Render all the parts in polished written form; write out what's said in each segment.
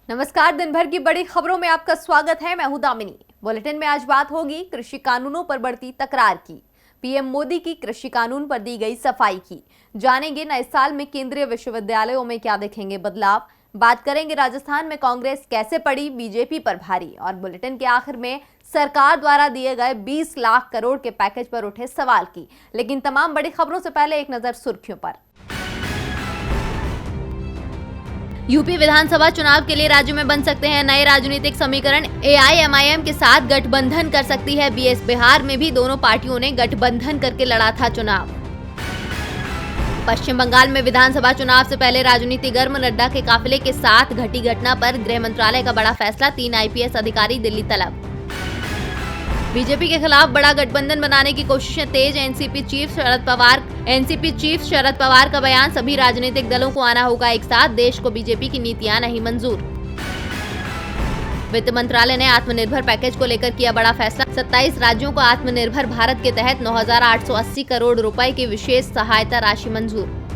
नमस्कार। दिन भर की बड़ी खबरों में आपका स्वागत है। मैं हूं दामिनी। बुलेटिन में आज बात होगी कृषि कानूनों पर बढ़ती तकरार की, पीएम मोदी की कृषि कानून पर दी गई सफाई की। जानेंगे नए साल में केंद्रीय विश्वविद्यालयों में क्या देखेंगे बदलाव। बात करेंगे राजस्थान में कांग्रेस कैसे पड़ी बीजेपी पर भारी, और बुलेटिन के आखिर में सरकार द्वारा दिए गए 20 लाख करोड़ के पैकेज पर उठे सवाल की। लेकिन तमाम बड़ी खबरों से पहले एक नजर सुर्खियों पर। यूपी विधानसभा चुनाव के लिए राज्य में बन सकते हैं नए राजनीतिक समीकरण। एआईएमआईएम के साथ गठबंधन कर सकती है बीएस। बिहार में भी दोनों पार्टियों ने गठबंधन करके लड़ा था चुनाव। पश्चिम बंगाल में विधानसभा चुनाव से पहले राजनीति गर्म। नड्डा के काफिले के साथ घटी घटना पर गृह मंत्रालय का बड़ा फैसला। 3 आईपीएस अधिकारी दिल्ली तलब। बीजेपी के खिलाफ बड़ा गठबंधन बनाने की कोशिशें तेज। एनसीपी चीफ शरद पवार का बयान। सभी राजनीतिक दलों को आना होगा एक साथ। देश को बीजेपी की नीतियां नहीं मंजूर। वित्त मंत्रालय ने आत्मनिर्भर पैकेज को लेकर किया बड़ा फैसला। 27 राज्यों को आत्मनिर्भर भारत के तहत 9,880 करोड़ रुपए की विशेष सहायता राशि मंजूर।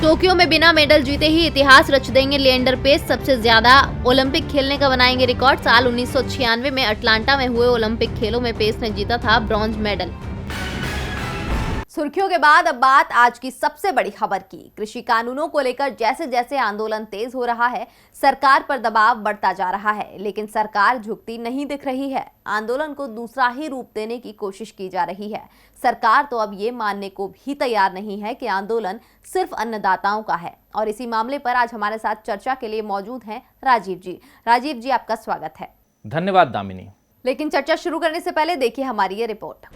टोक्यो में बिना मेडल जीते ही इतिहास रच देंगे लिएंडर पेस। सबसे ज्यादा ओलंपिक खेलने का बनाएंगे रिकॉर्ड। साल 1996 में अटलांटा में हुए ओलंपिक खेलों में पेस ने जीता था ब्रॉन्ज मेडल। सुर्खियों के बाद अब बात आज की सबसे बड़ी खबर की। कृषि कानूनों को लेकर जैसे जैसे आंदोलन तेज हो रहा है, सरकार पर दबाव बढ़ता जा रहा है, लेकिन सरकार झुकती नहीं दिख रही है। आंदोलन को दूसरा ही रूप देने की कोशिश की जा रही है। सरकार तो अब ये मानने को भी तैयार नहीं है कि आंदोलन सिर्फ अन्नदाताओं का है। और इसी मामले पर आज हमारे साथ चर्चा के लिए मौजूद हैं राजीव जी। राजीव जी, आपका स्वागत है। धन्यवाद दामिनी। लेकिन चर्चा शुरू करने से पहले देखिए हमारी ये रिपोर्ट।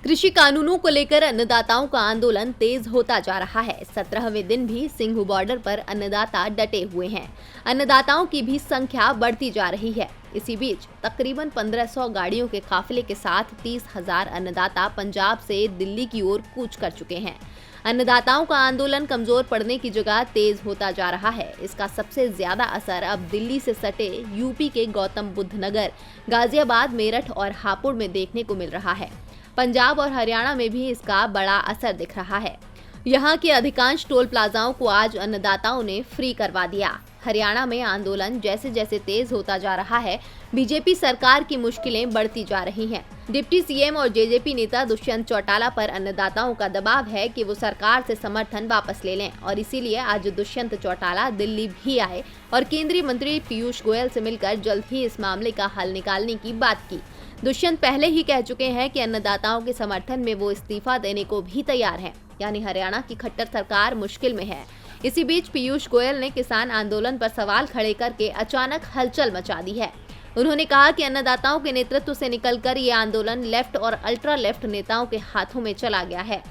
कृषि कानूनों को लेकर अन्नदाताओं का आंदोलन तेज होता जा रहा है। 17वें दिन भी सिंघू बॉर्डर पर अन्नदाता डटे हुए हैं। अन्नदाताओं की भी संख्या बढ़ती जा रही है। इसी बीच तकरीबन 1500 गाड़ियों के काफिले के साथ 30,000 अन्नदाता पंजाब से दिल्ली की ओर कूच कर चुके हैं। अन्नदाताओं का आंदोलन कमजोर पड़ने की जगह तेज होता जा रहा है। इसका सबसे ज्यादा असर अब दिल्ली से सटे यूपी के गौतम बुद्ध नगर, गाजियाबाद, मेरठ और हापुड़ में देखने को मिल रहा है। पंजाब और हरियाणा में भी इसका बड़ा असर दिख रहा है। यहाँ के अधिकांश टोल प्लाजाओं को आज अन्नदाताओं ने फ्री करवा दिया। हरियाणा में आंदोलन जैसे जैसे तेज होता जा रहा है, बीजेपी सरकार की मुश्किलें बढ़ती जा रही हैं। डिप्टी सीएम और जेजेपी नेता दुष्यंत चौटाला पर अन्नदाताओं का दबाव है कि वो सरकार से समर्थन वापस ले लें, और इसीलिए आज दुष्यंत चौटाला दिल्ली भी आए और केंद्रीय मंत्री पीयूष गोयल से मिलकर जल्द ही इस मामले का हल निकालने की बात की। दुष्यंत पहले ही कह चुके हैं कि अन्नदाताओं के समर्थन में वो इस्तीफा देने को भी तैयार हैं, यानी हरियाणा की खट्टर सरकार मुश्किल में है। इसी बीच पीयूष गोयल ने किसान आंदोलन पर सवाल खड़े करके अचानक हलचल मचा दी है। उन्होंने कहा कि अन्नदाताओं के नेतृत्व से निकलकर ये आंदोलन लेफ्ट और अल्ट्रा लेफ्ट नेताओं के हाथों में चला गया है।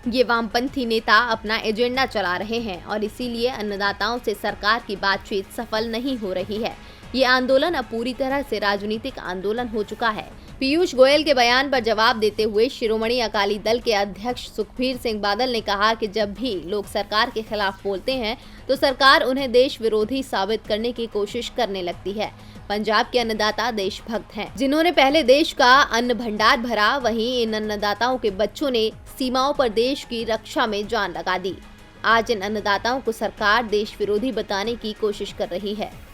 ये वामपंथी नेता अपना एजेंडा चला रहे हैं और इसीलिए अन्नदाताओं से सरकार की बातचीत सफल नहीं हो रही है। ये आंदोलन अब पूरी तरह से राजनीतिक आंदोलन हो चुका है। पीयूष गोयल के बयान पर जवाब देते हुए शिरोमणि अकाली दल के अध्यक्ष सुखबीर सिंह बादल ने कहा कि जब भी लोग सरकार के खिलाफ बोलते हैं तो सरकार उन्हें देश विरोधी साबित करने की कोशिश करने लगती है। पंजाब के अन्नदाता देशभक्त हैं, जिन्होंने पहले देश का अन्न भंडार भरा। वहीं इन अन्नदाताओं के बच्चों ने सीमाओं पर देश की रक्षा में जान लगा दी। आज इन अन्नदाताओं को सरकार देश विरोधी बताने की कोशिश कर रही है।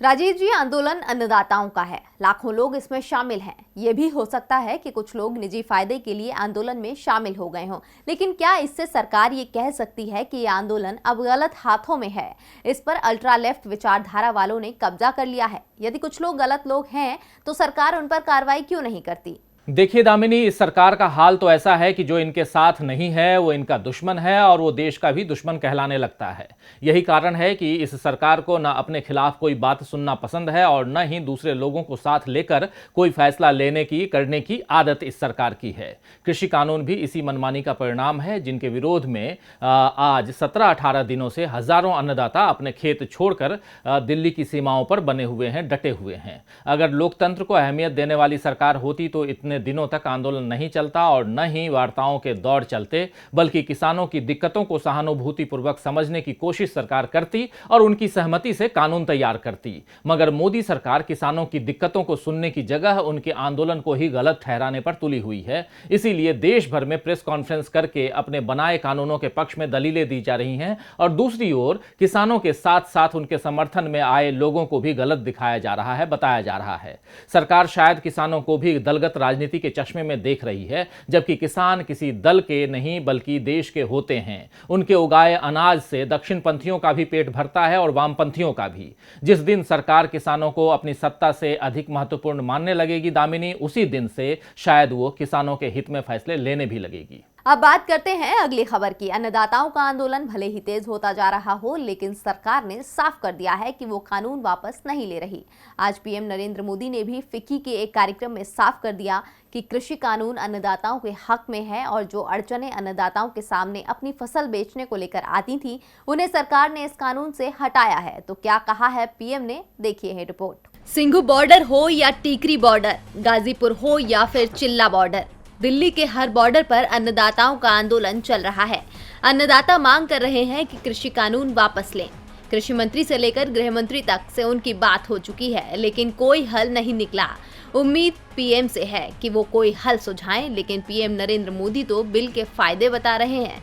राजीव जी, आंदोलन अन्नदाताओं का है, लाखों लोग इसमें शामिल हैं। ये भी हो सकता है कि कुछ लोग निजी फायदे के लिए आंदोलन में शामिल हो गए हों, लेकिन क्या इससे सरकार ये कह सकती है कि ये आंदोलन अब गलत हाथों में है? इस पर अल्ट्रा लेफ्ट विचारधारा वालों ने कब्जा कर लिया है। यदि कुछ लोग गलत लोग हैं तो सरकार उन पर कार्रवाई क्यों नहीं करती? देखिए दामिनी, इस सरकार का हाल तो ऐसा है कि जो इनके साथ नहीं है वो इनका दुश्मन है और वो देश का भी दुश्मन कहलाने लगता है। यही कारण है कि इस सरकार को न अपने खिलाफ कोई बात सुनना पसंद है और न ही दूसरे लोगों को साथ लेकर कोई फैसला लेने की करने की आदत इस सरकार की है। कृषि कानून भी इसी मनमानी का परिणाम है, जिनके विरोध में आज 17-18 दिनों से हजारों अन्नदाता अपने खेत छोड़कर दिल्ली की सीमाओं पर बने हुए हैं, डटे हुए हैं। अगर लोकतंत्र को अहमियत देने वाली सरकार होती तो इतने इतने दिनों तक आंदोलन नहीं चलता और न ही वार्ताओं के दौर चलते, बल्कि किसानों की दिक्कतों को सहानुभूतिपूर्वक समझने की कोशिश सरकार करती और उनकी सहमति से कानून तैयार करती। मगर मोदी सरकार किसानों की दिक्कतों को सुनने की जगह उनके आंदोलन को ही गलत ठहराने पर तुली हुई है। इसीलिए देश भर में प्रेस कॉन्फ्रेंस करके अपने बनाए कानूनों के पक्ष में दलीलें दी जा रही हैं और दूसरी ओर किसानों के साथ साथ उनके समर्थन में आए लोगों को भी गलत दिखाया जा रहा है, बताया जा रहा है। सरकार शायद किसानों को भी दलगत राजनीति के चश्मे में देख रही है, जबकि किसान किसी दल के नहीं बल्कि देश के होते हैं। उनके उगाए अनाज से दक्षिणपंथियों का भी पेट भरता है और वामपंथियों का भी। जिस दिन सरकार किसानों को अपनी सत्ता से अधिक महत्वपूर्ण मानने लगेगी दामिनी, उसी दिन से शायद वो किसानों के हित में फैसले लेने भी लगेगी। अब बात करते हैं अगली खबर की। अन्नदाताओं का आंदोलन भले ही तेज होता जा रहा हो, लेकिन सरकार ने साफ कर दिया है कि वो कानून वापस नहीं ले रही। आज पीएम नरेंद्र मोदी ने भी फिक्की के एक कार्यक्रम में साफ कर दिया कि कृषि कानून अन्नदाताओं के हक में है और जो अड़चनें अन्नदाताओं के सामने अपनी फसल बेचने को लेकर आती थी, उन्हें सरकार ने इस कानून से हटाया है। तो क्या कहा है पीएम ने, देखिए है रिपोर्ट। सिंघू बॉर्डर हो या टीकरी बॉर्डर, गाजीपुर हो या फिर चिल्ला बॉर्डर, दिल्ली के हर बॉर्डर पर अन्नदाताओं का आंदोलन चल रहा है। अन्नदाता मांग कर रहे हैं कि कृषि कानून वापस लें। कृषि मंत्री से लेकर गृह मंत्री तक से उनकी बात हो चुकी है, लेकिन कोई हल नहीं निकला। उम्मीद पीएम से है कि वो कोई हल सुझाएं, लेकिन पीएम नरेंद्र मोदी तो बिल के फायदे बता रहे हैं।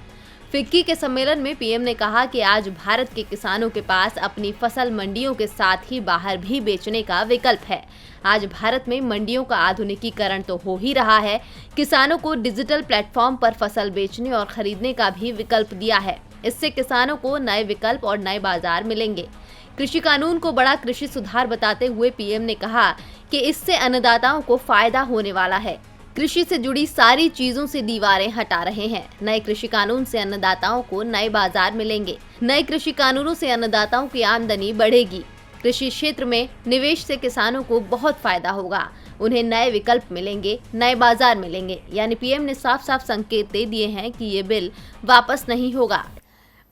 फिक्की के सम्मेलन में पीएम ने कहा कि आज भारत के किसानों के पास अपनी फसल मंडियों के साथ ही बाहर भी बेचने का विकल्प है। आज भारत में मंडियों का आधुनिकीकरण तो हो ही रहा है, किसानों को डिजिटल प्लेटफॉर्म पर फसल बेचने और खरीदने का भी विकल्प दिया है। इससे किसानों को नए विकल्प और नए बाजार मिलेंगे। कृषि कानून को बड़ा कृषि सुधार बताते हुए पीएम ने कहा कि इससे अन्नदाताओं को फायदा होने वाला है। कृषि से जुड़ी सारी चीजों से दीवारें हटा रहे हैं। नए कृषि कानून से अन्नदाताओं को नए बाजार मिलेंगे। नए कृषि कानूनों से अन्नदाताओं की आमदनी बढ़ेगी। कृषि क्षेत्र में निवेश से किसानों को बहुत फायदा होगा। उन्हें नए विकल्प मिलेंगे, नए बाजार मिलेंगे। यानी पीएम ने साफ साफ संकेत दे दिए हैं कि ये बिल वापस नहीं होगा।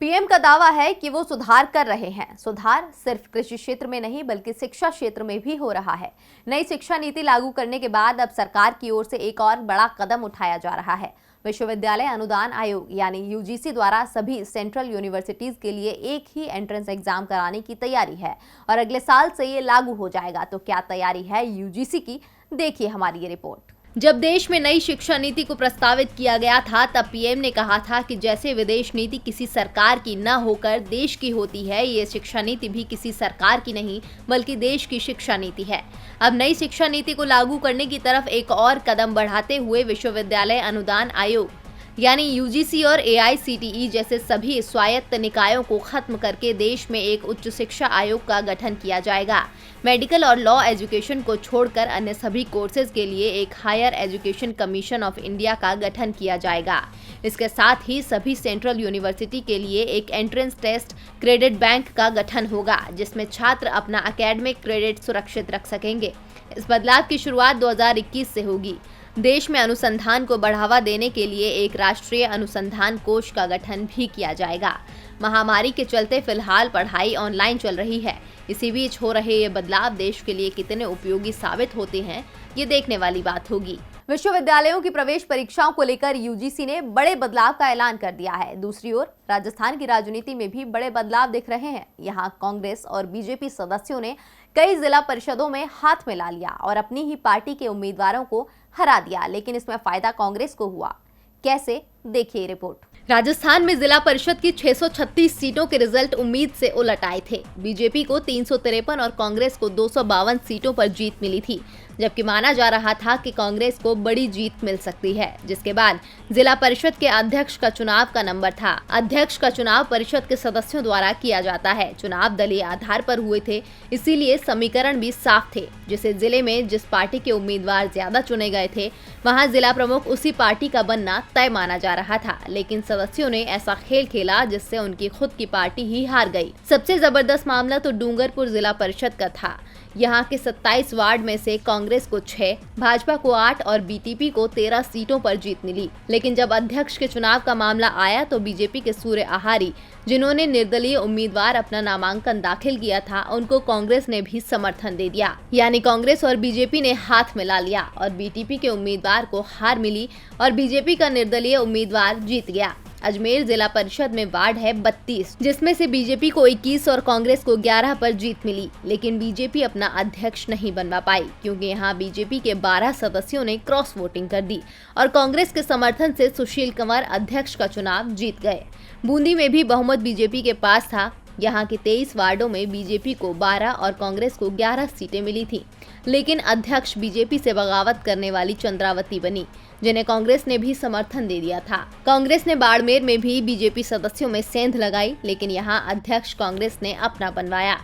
पीएम का दावा है कि वो सुधार कर रहे हैं। सुधार सिर्फ कृषि क्षेत्र में नहीं बल्कि शिक्षा क्षेत्र में भी हो रहा है। नई शिक्षा नीति लागू करने के बाद अब सरकार की ओर से एक और बड़ा कदम उठाया जा रहा है। विश्वविद्यालय अनुदान आयोग यानी यूजीसी द्वारा सभी सेंट्रल यूनिवर्सिटीज के लिए एक ही एंट्रेंस एग्जाम कराने की तैयारी है और अगले साल से ये लागू हो जाएगा। तो क्या तैयारी है यूजीसी की, देखिए हमारी ये रिपोर्ट। जब देश में नई शिक्षा नीति को प्रस्तावित किया गया था, तब पीएम ने कहा था कि जैसे विदेश नीति किसी सरकार की न होकर देश की होती है, ये शिक्षा नीति भी किसी सरकार की नहीं बल्कि देश की शिक्षा नीति है। अब नई शिक्षा नीति को लागू करने की तरफ एक और कदम बढ़ाते हुए विश्वविद्यालय अनुदान आयोग यानी यूजीसी और एआईसीटीई जैसे सभी स्वायत्त निकायों को खत्म करके देश में एक उच्च शिक्षा आयोग का गठन किया जाएगा। मेडिकल और लॉ एजुकेशन को छोड़कर अन्य सभी कोर्सेज के लिए एक higher education commission of India का गठन किया जाएगा। इसके साथ ही सभी सेंट्रल यूनिवर्सिटी के लिए एक एंट्रेंस टेस्ट क्रेडिट बैंक का गठन होगा, जिसमें छात्र अपना एकेडमिक क्रेडिट सुरक्षित रख सकेंगे। इस बदलाव की शुरुआत 2021 से होगी। देश में अनुसंधान को बढ़ावा देने के लिए एक राष्ट्रीय अनुसंधान कोष का गठन भी किया जाएगा। महामारी के चलते फिलहाल पढ़ाई ऑनलाइन चल रही है। इसी बीच हो रहे ये बदलाव देश के लिए कितने उपयोगी साबित होते हैं, ये देखने वाली बात होगी। विश्वविद्यालयों की प्रवेश परीक्षाओं को लेकर यूजीसी ने बड़े बदलाव का ऐलान कर दिया है। दूसरी ओर राजस्थान की राजनीति में भी बड़े बदलाव दिख रहे हैं। यहाँ कांग्रेस और बीजेपी सदस्यों ने कई जिला परिषदों में हाथ मिला लिया और अपनी ही पार्टी के उम्मीदवारों को हरा दिया, लेकिन इसमें फायदा कांग्रेस को हुआ। कैसे, देखिए रिपोर्ट। राजस्थान में जिला परिषद की 636 सीटों के रिजल्ट उम्मीद से उलट आए थे। बीजेपी को 353 और कांग्रेस को 252 सीटों पर जीत मिली थी, जबकि माना जा रहा था कि कांग्रेस को बड़ी जीत मिल सकती है। जिसके बाद जिला परिषद के अध्यक्ष का चुनाव का नंबर था। अध्यक्ष का चुनाव परिषद के सदस्यों द्वारा किया जाता है। चुनाव दलीय आधार पर हुए थे, इसीलिए समीकरण भी साफ थे। जिसे जिले में जिस पार्टी के उम्मीदवार ज्यादा चुने गए थे, वहां जिला प्रमुख उसी पार्टी का बनना तय माना जा रहा था। लेकिन सदस्यों ने ऐसा खेल खेला जिससे उनकी खुद की पार्टी ही हार गई। सबसे जबरदस्त मामला तो डूंगरपुर जिला परिषद का था। यहाँ के 27 वार्ड में से कांग्रेस कांग्रेस को 6, भाजपा को 8 और बीटीपी को 13 सीटों पर जीत मिली। लेकिन जब अध्यक्ष के चुनाव का मामला आया तो बीजेपी के सूर्य आहारी, जिन्होंने निर्दलीय उम्मीदवार अपना नामांकन दाखिल किया था, उनको कांग्रेस ने भी समर्थन दे दिया। यानी कांग्रेस और बीजेपी ने हाथ मिला लिया और बीटीपी के उम्मीदवार को हार मिली और बीजेपी का निर्दलीय उम्मीदवार जीत गया। अजमेर जिला परिषद में वार्ड है 32, जिसमें से बीजेपी को 21 और कांग्रेस को 11 पर जीत मिली। लेकिन बीजेपी अपना अध्यक्ष नहीं बनवा पाई, क्योंकि यहाँ बीजेपी के 12 सदस्यों ने क्रॉस वोटिंग कर दी और कांग्रेस के समर्थन से सुशील कंवर अध्यक्ष का चुनाव जीत गए। बूंदी में भी बहुमत बीजेपी के पास था। यहाँ के 23 वार्डों में बीजेपी को 12 और कांग्रेस को 11 सीटें मिली थी। लेकिन अध्यक्ष बीजेपी से बगावत करने वाली चंद्रावती बनी, जिन्हें कांग्रेस ने भी समर्थन दे दिया था। कांग्रेस ने बाड़मेर में भी बीजेपी सदस्यों में सेंध लगाई, लेकिन यहाँ अध्यक्ष कांग्रेस ने अपना बनवाया।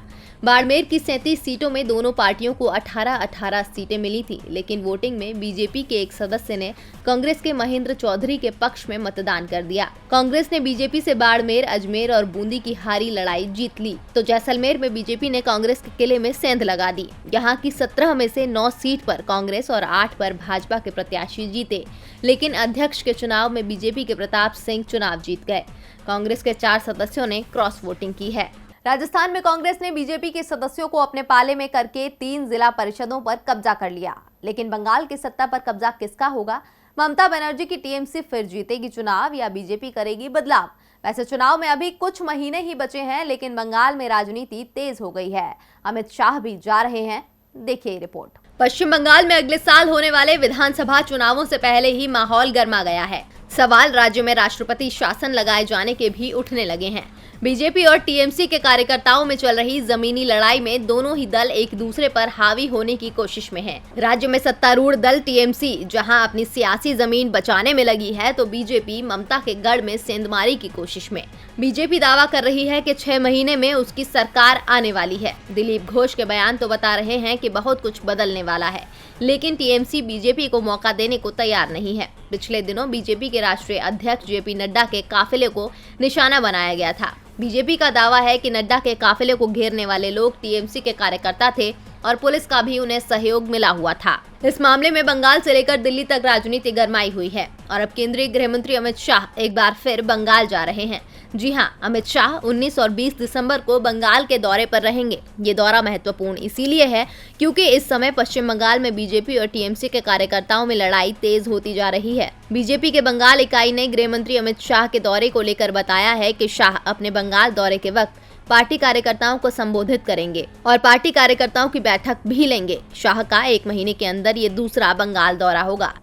बाड़मेर की 37 सीटों में दोनों पार्टियों को 18-18 सीटें मिली थी। लेकिन वोटिंग में बीजेपी के एक सदस्य ने कांग्रेस के महेंद्र चौधरी के पक्ष में मतदान कर दिया। कांग्रेस ने बीजेपी से बाड़मेर, अजमेर और बूंदी की हारी लड़ाई जीत ली, तो जैसलमेर में बीजेपी ने कांग्रेस के किले में सेंध लगा दी। यहाँ की 17 में से 9 सीट पर कांग्रेस और 8 पर भाजपा के प्रत्याशी जीते। लेकिन अध्यक्ष के चुनाव में बीजेपी के प्रताप सिंह चुनाव जीत गए। कांग्रेस के 4 सदस्यों ने क्रॉस वोटिंग की है। राजस्थान में कांग्रेस ने बीजेपी के सदस्यों को अपने पाले में करके 3 जिला परिषदों पर कब्जा कर लिया। लेकिन बंगाल की सत्ता पर कब्जा किसका होगा? ममता बनर्जी की टीएमसी फिर जीतेगी चुनाव या बीजेपी करेगी बदलाव? वैसे चुनाव में अभी कुछ महीने ही बचे हैं, लेकिन बंगाल में राजनीति तेज हो गई है। अमित शाह भी जा रहे हैं, देखिए रिपोर्ट। पश्चिम बंगाल में अगले साल होने वाले विधानसभा चुनावों से पहले ही माहौल गर्मा गया है। सवाल राज्य में राष्ट्रपति शासन लगाए जाने के भी उठने लगे हैं। बीजेपी और टीएमसी के कार्यकर्ताओं में चल रही जमीनी लड़ाई में दोनों ही दल एक दूसरे पर हावी होने की कोशिश में हैं। राज्य में सत्तारूढ़ दल टीएमसी जहां अपनी सियासी जमीन बचाने में लगी है, तो बीजेपी ममता के गढ़ में सेंधमारी की कोशिश में। बीजेपी दावा कर रही है कि 6 महीने में उसकी सरकार आने वाली है। दिलीप घोष के बयान तो बता रहे हैं कि बहुत कुछ बदलने वाला है, लेकिन टीएमसी बीजेपी को मौका देने को तैयार नहीं है। पिछले दिनों बीजेपी के राष्ट्रीय अध्यक्ष जेपी नड्डा के काफिले को निशाना बनाया गया था। बीजेपी का दावा है कि नड्डा के काफिले को घेरने वाले लोग टीएमसी के कार्यकर्ता थे और पुलिस का भी उन्हें सहयोग मिला हुआ था। इस मामले में बंगाल से लेकर दिल्ली तक राजनीति गरमाई हुई है और अब केंद्रीय गृह मंत्री अमित शाह एक बार फिर बंगाल जा रहे हैं। जी हां, अमित शाह 19 और 20 दिसंबर को बंगाल के दौरे पर रहेंगे। ये दौरा महत्वपूर्ण इसीलिए है क्योंकि इस समय पश्चिम बंगाल में बीजेपी और टीएमसी के कार्यकर्ताओं में लड़ाई तेज होती जा रही है। बीजेपी के बंगाल इकाई ने गृह मंत्री अमित शाह के दौरे को लेकर बताया है कि शाह अपने बंगाल दौरे के वक्त पार्टी कार्यकर्ताओं को संबोधित करेंगे और पार्टी कार्यकर्ताओं की बैठक भी लेंगे। शाह का 1 महीने के अंदर ये दूसरा बंगाल दौरा होगा।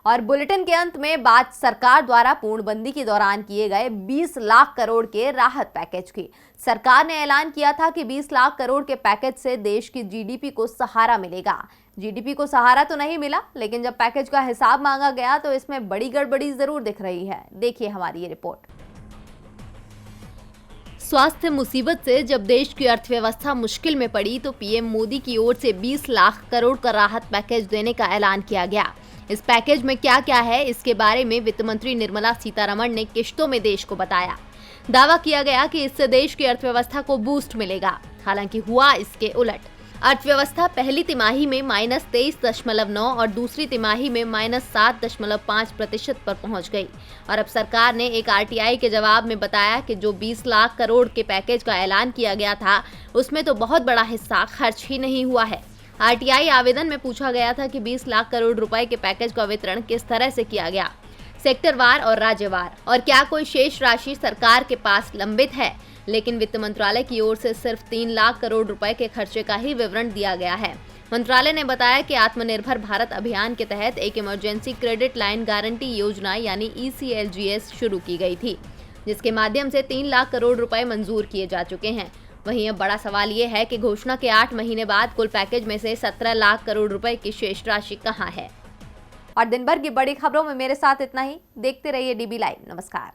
और बुलेटिन के अंत में बात सरकार द्वारा पूर्णबंदी के दौरान किए गए 20 लाख करोड़ के राहत पैकेज की। सरकार ने ऐलान किया था कि 20 लाख करोड़ के पैकेज से देश की जीडीपी को सहारा मिलेगा। जीडीपी को सहारा तो नहीं मिला, लेकिन जब पैकेज का हिसाब मांगा गया तो इसमें बड़ी गड़बड़ी जरूर दिख रही है। देखिए हमारी ये रिपोर्ट। स्वास्थ्य मुसीबत से जब देश की अर्थव्यवस्था मुश्किल में पड़ी तो पीएम मोदी की ओर से 20 लाख करोड़ का राहत पैकेज देने का ऐलान किया गया। इस पैकेज में क्या क्या है, इसके बारे में वित्त मंत्री निर्मला सीतारमण ने किश्तों में देश को बताया। दावा किया गया कि इससे देश की अर्थव्यवस्था को बूस्ट मिलेगा। हालांकि हुआ इसके उलट। अर्थव्यवस्था पहली तिमाही में -23.9 और दूसरी तिमाही में -7.5% पर पहुंच गई। और अब सरकार ने एक आरटीआई के जवाब में बताया कि जो 20 लाख करोड़ के पैकेज का ऐलान किया गया था, उसमें तो बहुत बड़ा हिस्सा खर्च ही नहीं हुआ है। आरटीआई आवेदन में पूछा गया था कि 20 लाख करोड़ रुपए के पैकेज का वितरण किस तरह से किया गया, सेक्टरवार और राज्यवार, और क्या कोई शेष राशि सरकार के पास लंबित है। लेकिन वित्त मंत्रालय की ओर से सिर्फ 3 लाख करोड़ रुपए के खर्चे का ही विवरण दिया गया है। मंत्रालय ने बताया कि आत्मनिर्भर भारत अभियान के तहत एक इमरजेंसी क्रेडिट लाइन गारंटी योजना यानी ECLGS शुरू की गई थी, जिसके माध्यम से 3 लाख करोड़ रुपए मंजूर किए जा चुके हैं। वहीं अब बड़ा सवाल ये है कि घोषणा के 8 महीने बाद कुल पैकेज में से 17 लाख करोड़ रुपए की शेष राशि कहां है। और दिन भर की बड़ी खबरों में मेरे साथ इतना ही। देखते रहिए DB लाइव। नमस्कार।